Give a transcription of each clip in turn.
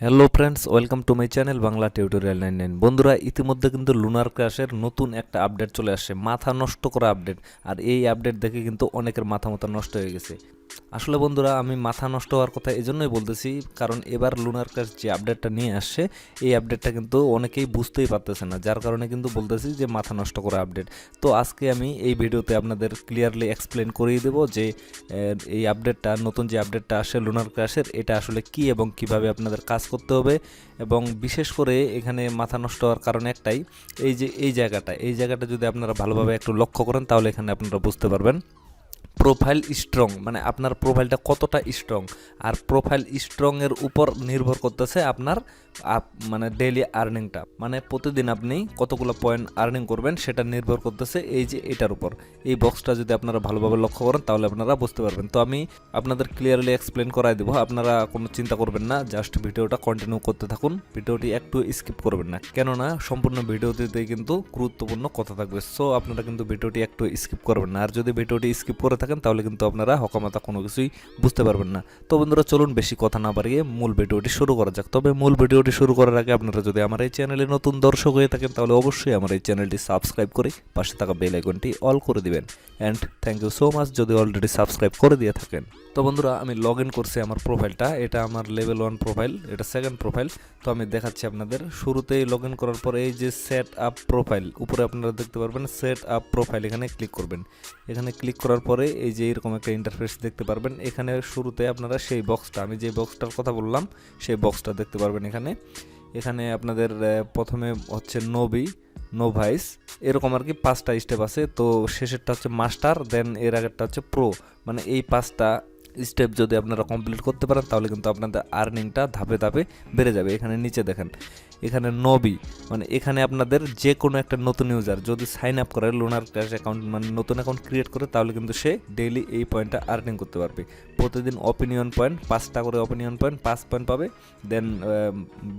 Hello friends, welcome to my channel Bangla tutorial 99। বন্ধুরা, ইতিমধ্যে কিন্তু লুনার ক্র্যাশের নতুন একটা আপডেট চলে আসছে, মাথা নষ্ট করা আপডেট। আর এই আপডেট দেখে কিন্তু অনেকের মাথা নষ্ট হয়ে গেছে। আসলে বন্ধুরা, আমি মাথা নষ্ট হওয়ার কথা এজন্যই বলতেছি, কারণ এবার লুনার ক্র্যাশ যে আপডেটটা নিয়ে আসছে, এই আপডেটটা কিন্তু অনেকেই বুঝতেই পারতেছে না, যার কারণে কিন্তু বলতেছি যে মাথা নষ্ট করা আপডেট। তো আজকে আমি এই ভিডিওতে আপনাদের ক্লিয়ারলি এক্সপ্লেন করিয়ে দেবো যে এই আপডেটটা, নতুন যে আপডেটটা আসে লুনার ক্র্যাশের, এটা আসলে কি এবং কিভাবে আপনাদের কাজ করতে হবে। এবং বিশেষ করে এখানে মাথা নষ্ট হওয়ার কারণ একটাই, এই যে এই জায়গাটা যদি আপনারা ভালোভাবে একটু লক্ষ্য করেন, তাহলে এখানে আপনারা বুঝতে পারবেন প্রোফাইল স্ট্রং, মানে আপনার প্রোফাইলটা কতটা স্ট্রং। আর প্রোফাইল স্ট্রং এর উপর নির্ভর করতেছে আপনার মানে ডেইলি আর্নিংটা, মানে প্রতিদিন আপনি কতগুলো পয়েন্ট আর্নিং করবেন সেটা নির্ভর করতেছে এই যে এটার উপর। এই বক্সটা যদি আপনারা ভালোভাবে লক্ষ্য করেন তাহলে আপনারা বুঝতে পারবেন। তো আমি আপনাদের ক্লিয়ারলি এক্সপ্লেন করাই দেবো, আপনারা কোনো চিন্তা করবেন না, জাস্ট ভিডিওটা কন্টিনিউ করতে থাকুন, ভিডিওটি একটু স্কিপ করবেন না, কেননা সম্পূর্ণ ভিডিওটিতে কিন্তু গুরুত্বপূর্ণ কথা থাকবে। সো আপনারা কিন্তু ভিডিওটি একটু স্কিপ করবেন না, আর যদি ভিডিওটি স্কিপ করে থাকেন তাহলে কিন্তু আপনারা হকামাতা কোনো কিছুই বুঝতে পারবেন না। তো বন্ধুরা, চলুন বেশি কথা না বাড়িয়ে মূল ভিডিওটি শুরু করা যাক। তবে মূল ভিডিওটি শুরু করার আগে আপনারা যদি আমার এই চ্যানেলে নতুন দর্শক হয়ে থাকেন তাহলে অবশ্যই আমার এই চ্যানেলটি সাবস্ক্রাইব করে পাশে থাকা বেল আইকনটি অল করে দিবেন। And thank you so much যদি অলরেডি সাবস্ক্রাইব করে দিয়ে থাকেন। তো বন্ধুরা, আমি লগ ইন করছি আমার প্রোফাইলটা, এটা আমার লেভেল 1 প্রোফাইল, এটা সেকেন্ড প্রোফাইল। তো আমি দেখাচ্ছি আপনাদের। শুরুতেই লগ ইন করার পরে এই যে সেট আপ প্রোফাইল, উপরে আপনারা দেখতে পারবেন সেট আপ প্রোফাইল, এখানে ক্লিক করবেন। এখানে ক্লিক করার পরে এই যে এরকম একটা ইন্টারফেস দেখতে পারবেন। এখানে শুরুতে আপনারা সেই বক্সটা, আমি যে বক্সটার কথা বললাম সেই বক্সটা দেখতে পারবেন। এখানে আপনাদের প্রথমে হচ্ছে নো ভাইস, এরকম আর কি 5টা স্টেপ আছে। তো শেষেরটা হচ্ছে মাস্টার, দেন এর আগেরটা হচ্ছে প্রো। মানে এই 5টা স্টেপ যদি আপনারা কমপ্লিট করতে পারেন তাহলে কিন্তু আপনাদের আর্নিংটা ধাপে ধাপে বেড়ে যাবে। এখানে নিচে দেখেন, এখানে নবি, মানে এখানে আপনাদের যে কোনো একটা নতুন ইউজার যদি সাইন আপ করে লুনার ক্র্যাশ অ্যাকাউন্ট, মানে নতুন অ্যাকাউন্ট ক্রিয়েট করে, তাহলে কিন্তু সে ডেইলি এই পয়েন্টটা আর্নিং করতে পারবে। প্রতিদিন অপিনিয়ন পয়েন্ট 5টা করে, অপিনিয়ন পয়েন্ট 5 পয়েন্ট পাবে। দেন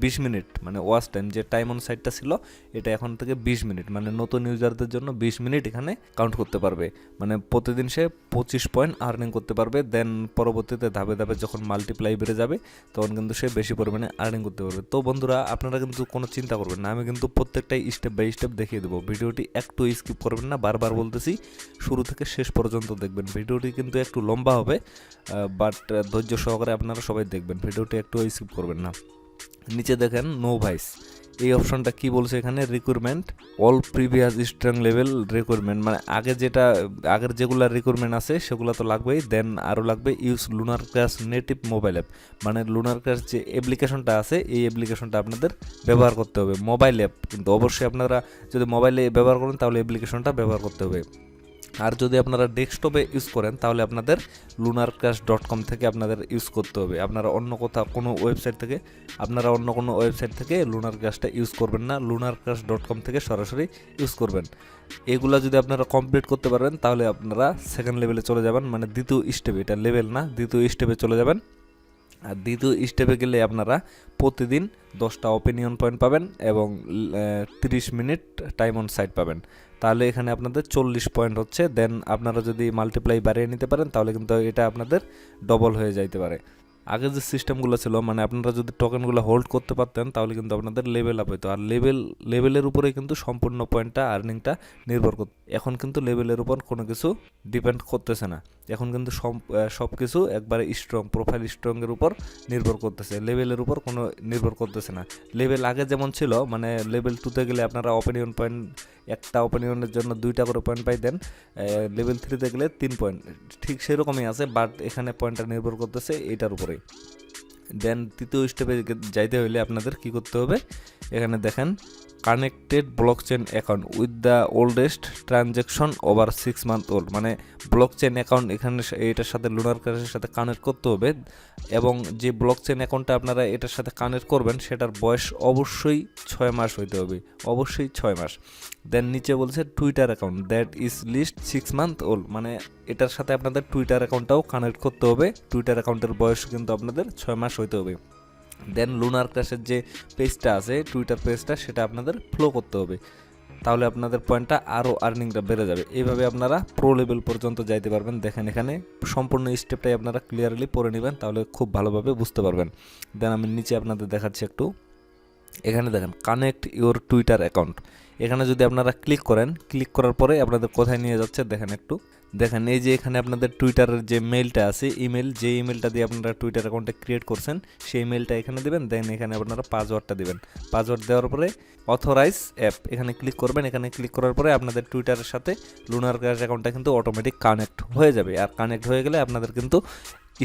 20 মিনিট, মানে ওয়াচ টাইম, যে টাইম অন সাইটটা ছিল এটা এখন থেকে 20 মিনিট, মানে নতুন ইউজারদের জন্য 20 মিনিট এখানে কাউন্ট করতে পারবে। মানে প্রতিদিন সে 25 পয়েন্ট আর্নিং করতে পারবে। দেন পরবর্তীতে ধাপে ধাপে যখন মাল্টিপ্লাই বেড়ে যাবে তখন কিন্তু সে বেশি পরিমাণে আর্নিং করতে পারবে। তো বন্ধুরা, আপনারা কিন্তু কোনো চিন্তা করবেন না, আমি কিন্তু প্রত্যেকটাই স্টেপ বাই স্টেপ দেখিয়ে দেবো। ভিডিওটি একটু স্কিপ করবেন না, বারবার বলতেছি, শুরু থেকে শেষ পর্যন্ত দেখবেন। ভিডিওটি কিন্তু একটু লম্বা হবে, বাট ধৈর্য সহকারে আপনারা সবাই দেখবেন, ভিডিওটি একটু স্কিপ করবেন না। নিচে দেখেন নো ভাইস, এই অপশনটা কি বলছে এখানে, recruitment all previous strong level recruitment, মানে আগের যেগুলো রিক্রুটমেন্ট আছে সেগুলো তো লাগবেই। দেন আরও লাগবে use lunar crash native mobile app, মানে লুনার ক্র্যাশ যে অ্যাপ্লিকেশনটা আছে এই অ্যাপ্লিকেশনটা আপনাদের ব্যবহার করতে হবে। মোবাইল অ্যাপ কিন্তু অবশ্যই আপনারা যদি মোবাইলে ব্যবহার করেন তাহলে অ্যাপ্লিকেশনটা ব্যবহার করতে হবে। আর যদি আপনারা ডেস্কটপে ইউজ করেন তাহলে আপনাদের lunarcrush.com থেকে আপনাদের ইউজ করতে হবে। আপনারা অন্য কোনো ওয়েবসাইট থেকে লুনার ক্রাশটা ইউজ করবেন না, lunarcrush.com থেকে সরাসরি ইউজ করবেন। এগুলা যদি আপনারা কমপ্লিট করতে পারেন তাহলে আপনারা সেকেন্ড লেভেলে চলে যাবেন, মানে দ্বিতীয় স্টেপে, এটা লেভেল না, দ্বিতীয় স্টেপে চলে যাবেন। আর দ্বিতীয় স্টেপে গেলে আপনারা প্রতিদিন 10টা অপিনিয়ন পয়েন্ট পাবেন এবং 30 মিনিট টাইম অন সাইট পাবেন। তাহলে এখানে আপনাদের 40 পয়েন্ট হচ্ছে। দেন আপনারা যদি মাল্টিপ্লাই বাড়িয়ে নিতে পারেন তাহলে কিন্তু এটা আপনাদের ডবল হয়ে যাইতে পারে। আগে যে সিস্টেমগুলো ছিল, মানে আপনারা যদি টোকেনগুলো হোল্ড করতে পারতেন তাহলে কিন্তু আপনাদের লেভেল আপ হতো। আর লেভেলের উপরে কিন্তু সম্পূর্ণ পয়েন্টটা, আর্নিংটা নির্ভর করত। এখন কিন্তু লেভেলের উপর কোনো কিছু ডিপেন্ড করতেছে না, এখন কিন্তু সব কিছু একবারে প্রোফাইল স্ট্রংয়ের উপর নির্ভর করতেছে, লেভেলের উপর কোনো নির্ভর করতেছে না। লেভেল আগে যেমন ছিল, মানে লেভেল 2তে গেলে আপনারা অপিনিয়ন পয়েন্ট, একটা অপিনিয়নের জন্য 2টা করে পয়েন্ট পাই, দেন লেভেল 3তে গেলে 3 পয়েন্ট, ঠিক সেরকমই আছে, বাট এখানে পয়েন্টটা নির্ভর করতেছে এটার উপরে। দেন তৃতীয় স্টেপে যাইতে হলে আপনাদের কি করতে হবে, এখানে দেখেন connected blockchain account with the oldest transaction over 6 month old, মানে ব্লকচেন অ্যাকাউন্ট এখানে এটার সাথে লুনার ক্র্যাশের সাথে কানেক্ট করতে হবে। এবং যে ব্লকচেন অ্যাকাউন্টটা আপনারা এটার সাথে কানেক্ট করবেন সেটার বয়স অবশ্যই 6 মাস হইতে হবে, অবশ্যই 6 মাস। দেন নিচে বলছে Twitter account that is least 6 month old, মানে এটার সাথে আপনাদের টুইটার অ্যাকাউন্টটাও কানেক্ট করতে হবে, টুইটার অ্যাকাউন্টের বয়স কিন্তু আপনাদের 6 মাস হইতে হবে। দেন লুনার ক্র্যাশের যে পেজটা আছে, টুইটার পেজটা, সেটা আপনাদের ফলো করতে হবে। তাহলে আপনাদের পয়েন্টটা আরও আর্নিংটা বেড়ে যাবে। এইভাবে আপনারা প্রো লেভেল পর্যন্ত যাইতে পারবেন। দেখেন এখানে সম্পূর্ণ স্টেপটাই আপনারা ক্লিয়ারলি পড়ে নেবেন, তাহলে খুব ভালোভাবে বুঝতে পারবেন। দেন আমি নিচে আপনাদের দেখাচ্ছি একটু। এখানে দেখেন কানেক্ট ইউর টুইটার অ্যাকাউন্ট, এখানে যদি আপনারা ক্লিক করেন, ক্লিক করার পরে আপনাদের কোথায় নিয়ে যাচ্ছে দেখেন একটু। দেখেন এই যে এখানে আপনাদের টুইটারের যে মেইলটা আছে, ইমেল, যে ইমেলটা দিয়ে আপনারা টুইটার অ্যাকাউন্টে ক্রিয়েট করছেন সেই ইমেলটা এখানে দেবেন। দেন এখানে আপনারা পাসওয়ার্ডটা দিবেন। পাসওয়ার্ড দেওয়ার পরে অথরাইজ অ্যাপ এখানে ক্লিক করবেন। এখানে ক্লিক করার পরে আপনাদের টুইটারের সাথে লুনার ক্রাশ অ্যাকাউন্টটা কিন্তু অটোমেটিক কানেক্ট হয়ে যাবে। আর কানেক্ট হয়ে গেলে আপনাদের কিন্তু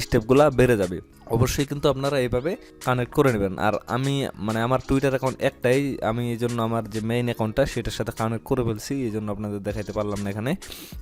স্টেপগুলো বেড়ে যাবে। অবশ্যই কিন্তু আপনারা এইভাবে কানেক্ট করে নেবেন। আর আমি আমার টুইটার অ্যাকাউন্ট একটাই, আমি এই জন্য আমার যে মেইন অ্যাকাউন্টটা সেটার সাথে কানেক্ট করে ফেলছি, এই জন্য আপনাদের দেখাইতে পারলাম না এখানে।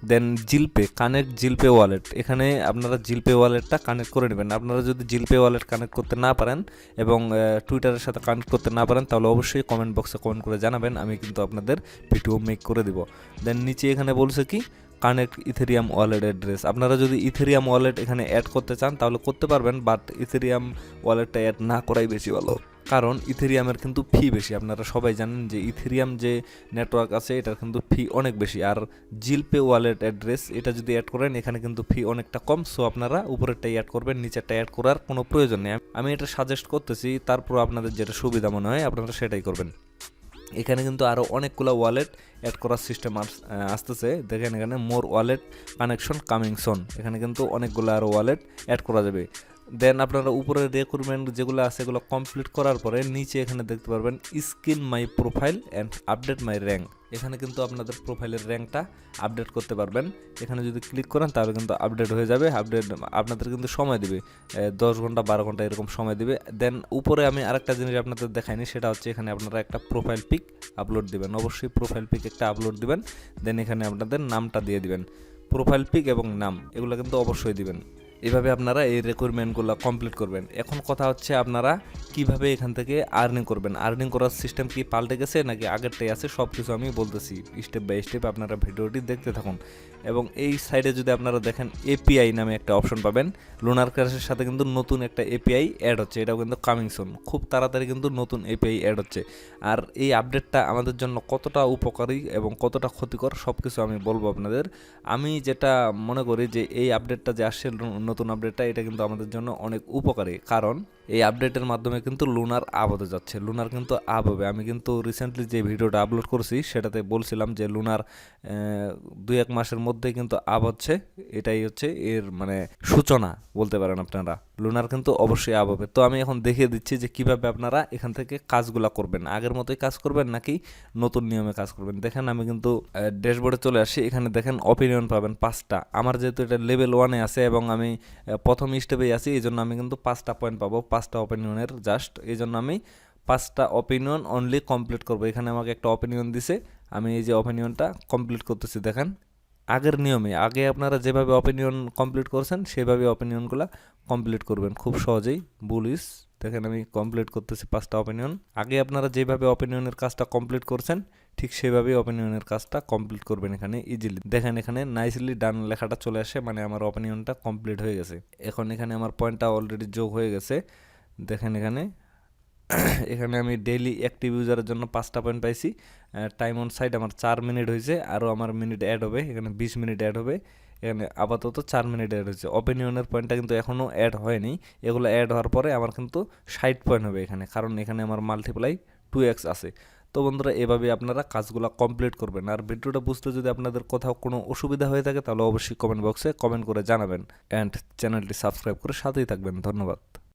দেন জিলপে, কানেক্ট জিলপে ওয়ালেট, এখানে আপনারা জিলপে ওয়ালেটটা কানেক্ট করে নেবেন। আপনারা যদি জিলপে ওয়ালেট কানেক্ট করতে না পারেন এবং টুইটারের সাথে কানেক্ট করতে না পারেন, তাহলে অবশ্যই কমেন্ট বক্সে কমেন্ট করে জানাবেন, আমি কিন্তু আপনাদের ভিডিও মেক করে দিব। দেন নিচে এখানে বলছে কি কানেক্ট ইথেরিয়াম ওয়ালেট অ্যাড্রেস, আপনারা যদি ইথেরিয়াম ওয়ালেট এখানে অ্যাড করতে চান তাহলে করতে পারবেন, বাট ইথেরিয়াম ওয়ালেটটা অ্যাড না করাই বেশি ভালো, কারণ ইথেরিয়ামের কিন্তু ফি বেশি। আপনারা সবাই জানেন যে ইথেরিয়াম যে নেটওয়ার্ক আছে এটার কিন্তু ফি অনেক বেশি। আর জিলপে ওয়ালেট অ্যাড্রেস এটা যদি অ্যাড করেন এখানে কিন্তু ফি অনেকটা কম। সো আপনারা উপরেরটাই অ্যাড করবেন, নিচেরটা অ্যাড করার কোনো প্রয়োজন নেই। আমি এটা সাজেস্ট করতেছি, তারপর আপনাদের যেটা সুবিধা মনে হয় আপনারা সেটাই করবেন। এখানে কিন্তু আরও অনেকগুলো ওয়ালেট অ্যাড করার সিস্টেম আসতেছে। দেখেন এখানে মোর ওয়ালেট কানেকশন কামিং সোন, এখানে কিন্তু অনেকগুলো আরও ওয়ালেট অ্যাড করা যাবে। দেন আপনারা উপরে রিক্রুটমেন্ট যেগুলো আছে এগুলো কমপ্লিট করার পরে নিচে এখানে দেখতে পারবেন skin my profile and update my rank, এখানে কিন্তু আপনাদের প্রোফাইলের র্যাঙ্কটা আপডেট করতে পারবেন। এখানে যদি ক্লিক করেন তাহলে কিন্তু আপডেট হয়ে যাবে। আপডেট আপনাদের কিন্তু সময় দিবে 10 ঘন্টা 12 ঘন্টা এরকম সময় দিবে। দেন উপরে আমি আরেকটা জিনিস আপনাদের দেখাইনি, সেটা হচ্ছে এখানে আপনারা একটা প্রোফাইল পিক আপলোড দিবেন। অবশ্যই প্রোফাইল পিক একটা আপলোড দিবেন। দেন এখানে আপনাদের নামটা দিয়ে দিবেন, প্রোফাইল পিক এবং নাম এগুলো কিন্তু অবশ্যই দিবেন। এভাবে আপনারা এই রিকোয়ারমেন্টগুলো কমপ্লিট করবেন। এখন কথা হচ্ছে আপনারা কিভাবে এখান থেকে আর্নিং করবেন। আর্নিং করার সিস্টেম কি পাল্টে গেছে নাকি আগেরটাই আছে, সব কিছু আমি বলতেছি স্টেপ বাই স্টেপ, আপনারা ভিডিওটি দেখতে থাকুন। এবং এই সাইডে যদি আপনারা দেখেন এপিআই নামে একটা অপশন পাবেন, লুনার ক্রাশের সাথে কিন্তু নতুন একটা এপিআই অ্যাড হচ্ছে, এটাও কিন্তু কামিং সুন, খুব তাড়াতাড়ি কিন্তু নতুন এপিআই অ্যাড হচ্ছে। আর এই আপডেটটা আমাদের জন্য কতটা উপকারী এবং কতটা ক্ষতিকর সব কিছু আমি বলবো আপনাদের। আমি যেটা মনে করি যে এই আপডেটটা যে আসছে নতুন আপডেটটা, এটা কিন্তু আমাদের জন্য অনেক উপকারী, কারণ এই আপডেটের মাধ্যমে কিন্তু লুনার আপ হতে যাচ্ছে। লুনার কিন্তু আপ হবে। আমি কিন্তু রিসেন্টলি যে ভিডিওটা আপলোড করছি সেটাতে বলছিলাম যে লুনার 2-1 মাসের মধ্যে কিন্তু আপ হচ্ছে, এটাই হচ্ছে এর সূচনা বলতে পারেন আপনারা। লুনার কিন্তু অবশ্যই আপ হবে। তো আমি এখন দেখিয়ে দিচ্ছি যে কিভাবে আপনারা এখান থেকে কাজগুলা করবেন, আগের মতোই কাজ করবেন নাকি নতুন নিয়মে কাজ করবেন। দেখেন আমি কিন্তু ড্যাশবোর্ডে চলে আসি, এখানে দেখেন অপিনিয়ন পাবেন 5টা। আমার যেহেতু এটা লেভেল 1-এ আছে এবং আমি প্রথম স্টেপেই আছি, এই জন্য আমি কিন্তু 5টা পয়েন্ট পাবো, 5টা অপিনিয়নের জাস্ট। এই জন্য আমি 5টা অপিনিয়ন অনলি কমপ্লিট করবো। এখানে আমাকে একটা অপিনিয়ন দিছে, আমি এই যে অপিনিয়নটা কমপ্লিট করতেছি। দেখেন আগের নিয়মে, আগে আপনারা যেভাবে অপিনিয়ন কমপ্লিট করছেন সেভাবে অপিনিয়নগুলো কমপ্লিট করবেন খুব সহজেই। বুলিশ দেখেন আমি কমপ্লিট করতেছি 5টা অপিনিয়ন। আগে আপনারা যেভাবে অপিনিয়নের কাজটা কমপ্লিট করছেন ঠিক সেভাবেই অপিনিয়নের কাজটা কমপ্লিট করবেন এখানে ইজিলি। দেখেন এখানে নাইসলি ডান লেখাটা চলে আসে, আমার অপিনিয়নটা কমপ্লিট হয়ে গেছে। এখন এখানে আমার পয়েন্টটা অলরেডি যোগ হয়ে গেছে। দেখেন এখানে এখানে আমি ডেইলি অ্যাক্টিভ ইউজারের জন্য 5টা পয়েন্ট পাইছি। টাইম অন সাইট আমার 4 মিনিট হয়েছে, আরও আমার মিনিট অ্যাড হবে, এখানে 20 মিনিট অ্যাড হবে। এখানে আপাতত 4 মিনিট অ্যাড হয়েছে। অপিনিয়নের পয়েন্টটা কিন্তু এখনও অ্যাড হয়নি, এগুলো অ্যাড হওয়ার পরে আমার কিন্তু 60 পয়েন্ট হবে এখানে, কারণ এখানে আমার মাল্টিপ্লাই 2x আছে। তো বন্ধুরা এভাবে আপনারা কাজগুলো কমপ্লিট করবেন। আর ভিডিওটা বুঝতে যদি আপনাদের কোথাও কোনো অসুবিধা হয়ে থাকে তাহলে অবশ্যই কমেন্ট বক্সে কমেন্ট করে জানাবেন, অ্যান্ড চ্যানেলটি সাবস্ক্রাইব করে সাথেই থাকবেন। ধন্যবাদ।